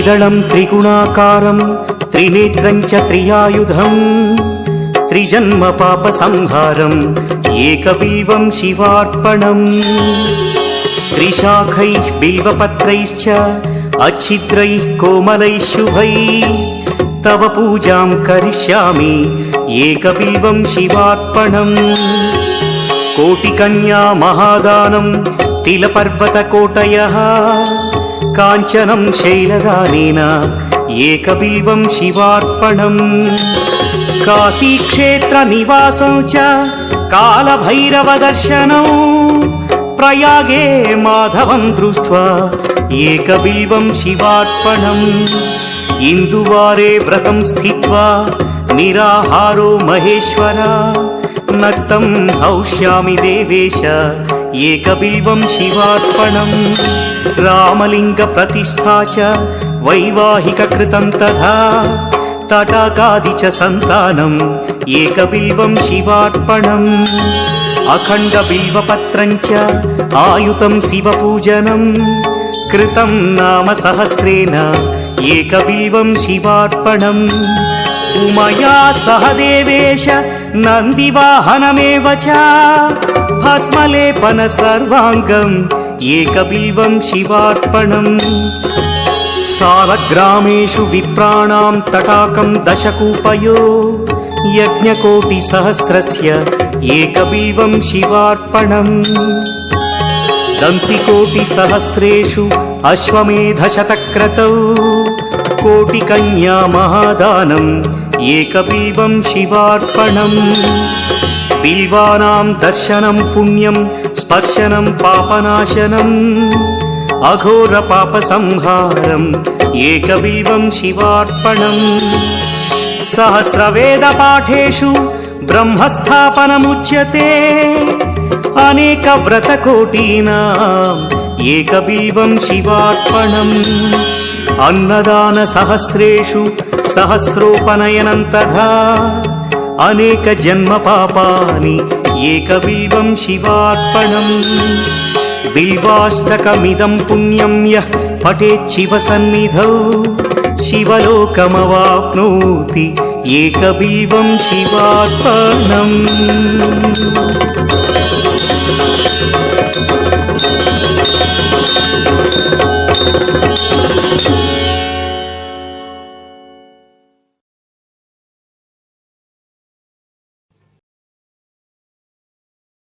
त्रिदलं त्रिगुणाकारं त्रिनेत्रं च त्रियायुधं त्रिजन्म पापसंहारम् एकबिल्वं शिवार्पणम् त्रिशाखैः बिल्वपत्रैश्च अच्छिद्रैः कोमलैः शुभैः तव पूजां करिष्यामि एकबिल्वं शिवार्पणम् कोटिकन्या महादानं तिलपर्वतकोटयः काञ्चनं शैलदानेन एकबिल्वं शिवार्पणम् काशीक्षेत्रनिवासं च कालभैरवदर्शनौ प्रयागे माधवं दृष्ट्वा एकबिल्वं शिवार्पणम् इन्दुवारे व्रतं स्थित्वा निराहारो महेश्वर नक्तं हौष्यामि देवेश एकबिल्वं शिवार्पणम् रामलिङ्गप्रतिष्ठा च वैवाहिककृतं तथा तटाकादि च सन्तानम् एकबिल्वं शिवार्पणम् अखण्डबिल्वपत्रं च आयुतं शिवपूजनम् कृतं नाम सहस्रेण एकबिल्वं शिवार्पणम् उमया सह देवेश नन्दिवाहनमेव च भस्मलेपन सर्वाङ्गम् एकबिल्वं शिवार्पणम् सालग्रामेषु विप्राणां तटाकं दशकूपयो यज्ञकोटिसहस्रस्य एकबिल्वं शिवार्पणम् दन्तिकोटिसहस्रेषु अश्वमेधशतक्रतौ कोटिकन्या महादानम् एकबिल्वं शिवार्पणम् बिल्वानां दर्शनं पुण्यं स्पर्शनं पापनाशनम् अघोरपापसंहारम् एकबिल्वं शिवार्पणम् सहस्रवेदपाठेषु ब्रह्मस्थापनमुच्यते अनेकव्रतकोटीनाम् एकबिल्वं शिवार्पणम् अन्नदानसहस्रेषु सहस्रोपनयनं तथा अनेकजन्मपापानि एकबिल्वं शिवार्पणम् बिल्वाष्टकमिदं पुण्यं यः पठेत् शिवसन्निधौ शिवलोकमवाप्नोति एकबिल्वं शिवार्पणम्।